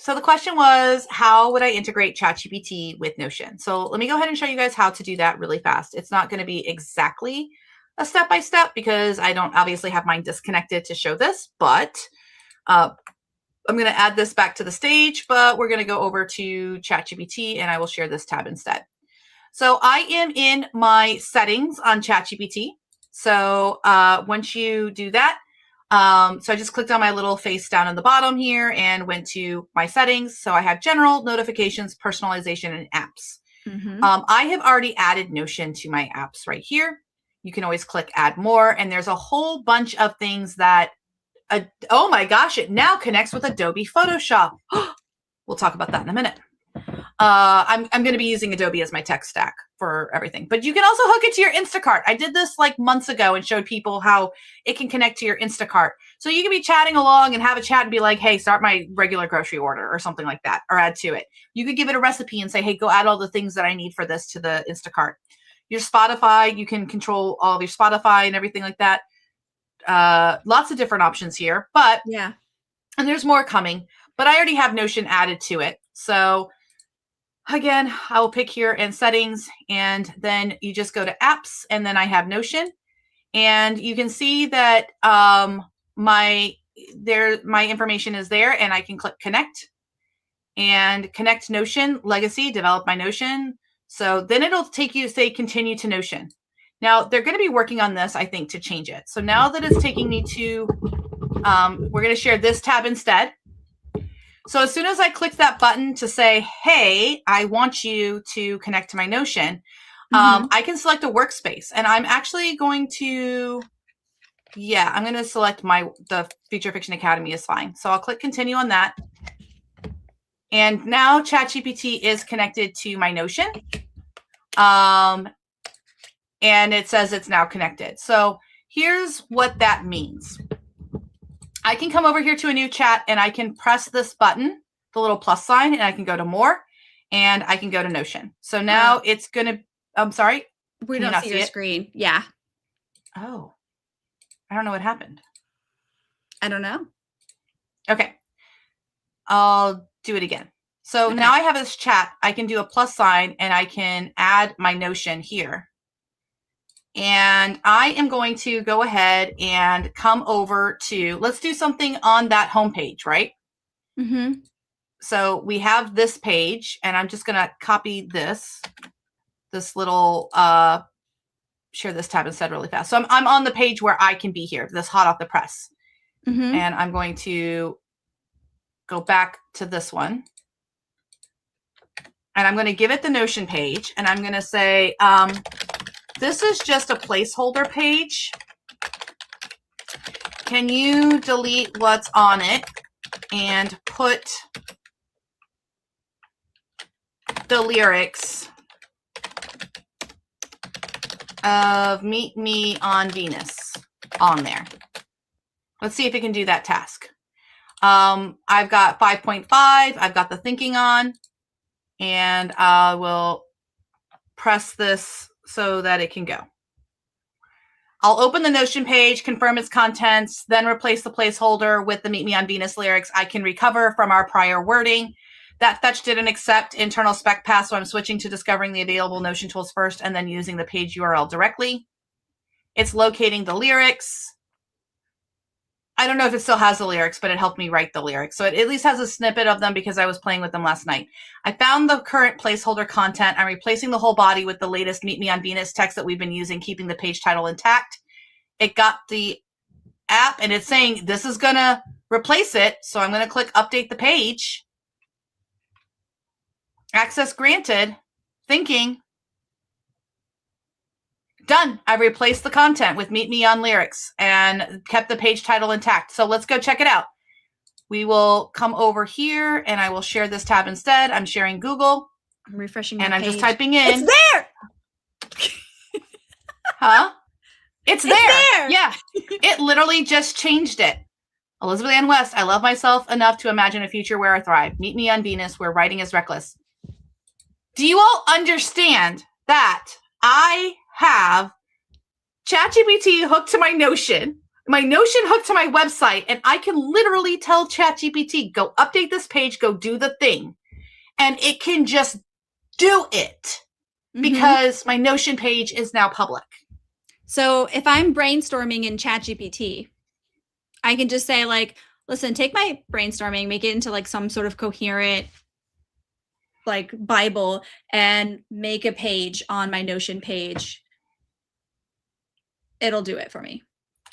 So the question was, how would I integrate ChatGPT with Notion? So let me go ahead and show you guys how to do that really fast. It's not going to be exactly a step-by-step because I don't obviously have mine disconnected to show this, but I'm going to add this back to the stage, but we're going to go over to ChatGPT and I will share this tab instead. So I am in my settings on ChatGPT. So once you do that, so I just clicked on my little face down in the bottom here and went to my settings. So I have general, notifications, personalization, and apps. I have already added Notion to my apps right here. You can always click add more. And there's a whole bunch of things that, oh my gosh, it now connects with Adobe Photoshop. We'll talk about that in a minute. I'm going to be using Adobe as my tech stack for everything, but you can also hook it to your Instacart. I did this like months ago and showed people how it can connect to your Instacart. So you can be chatting along and have a chat and be like, hey, start my regular grocery order or something like that, or add to it. You could give it a recipe and say, hey, go add all the things that I need for this to the Instacart. Your Spotify, you can control all of your Spotify and everything like that. Lots of different options here, but yeah, and there's more coming, but I already have Notion added to it. So again, I will pick here in settings and then you just go to apps and then I have Notion and you can see that my information is there and I can click connect and connect Notion, legacy, develop my Notion. So then it'll take you to say continue to Notion. Now they're going to be working on this, I think, to change it. So now that it's taking me to, we're going to share this tab instead. So as soon as I click that button to say, hey, I want you to connect to my Notion, I can select a workspace. And I'm actually going to, I'm going to select the Future Fiction Academy is fine. So I'll click continue on that. And now ChatGPT is connected to my Notion. And it says it's now connected. So here's what that means. I can come over here to a new chat and I can press this button, the little plus sign, and I can go to more and I can go to Notion. So now it's going to, I'm sorry. We don't see your screen. Yeah. Oh, I don't know what happened. I don't know. Okay. I'll do it again. So now I have this chat. I can do a plus sign and I can add my Notion here. And I am going to go ahead and come over to, let's do something on that homepage, right? So we have this page and I'm just going to copy this little, share this tab instead really fast. So I'm on the page where I can be here, this hot off the press. And I'm going to go back to this one. And I'm going to give it the Notion page and I'm going to say, this is just a placeholder page. Can you delete what's on it and put the lyrics of Meet Me on Venus on there? Let's see if it can do that task. I've got 5.5. I've got the thinking on. And I will press this so that it can go. I'll open the Notion page, confirm its contents, then replace the placeholder with the Meet Me on Venus lyrics. I can recover from our prior wording. That fetch didn't accept internal spec path, so I'm switching to discovering the available Notion tools first and then using the page URL directly. It's locating the lyrics. I don't know if it still has the lyrics, but it helped me write the lyrics. So it at least has a snippet of them because I was playing with them last night. I found the current placeholder content. I'm replacing the whole body with the latest Meet Me on Venus text that we've been using, keeping the page title intact. It got the app and it's saying this is going to replace it. So I'm going to click update the page. Access granted. Thinking. Done. I've replaced the content with Meet Me on lyrics and kept the page title intact. So let's go check it out. We will come over here and I will share this tab instead. I'm sharing Google. I'm refreshing and I'm just typing in. It's there. Huh? It's there. Yeah. It literally just changed it. Elizabeth Ann West, I love myself enough to imagine a future where I thrive. Meet me on Venus where writing is reckless. Do you all understand that I have ChatGPT hooked to my Notion? my Notion hooked to my website, and I can literally tell ChatGPT, go update this page, go do the thing. And it can just do it because my Notion page is now public. So if I'm brainstorming in ChatGPT, I can just say like, listen, take my brainstorming, make it into like some sort of coherent like Bible and make a page on my Notion page. It'll do it for me.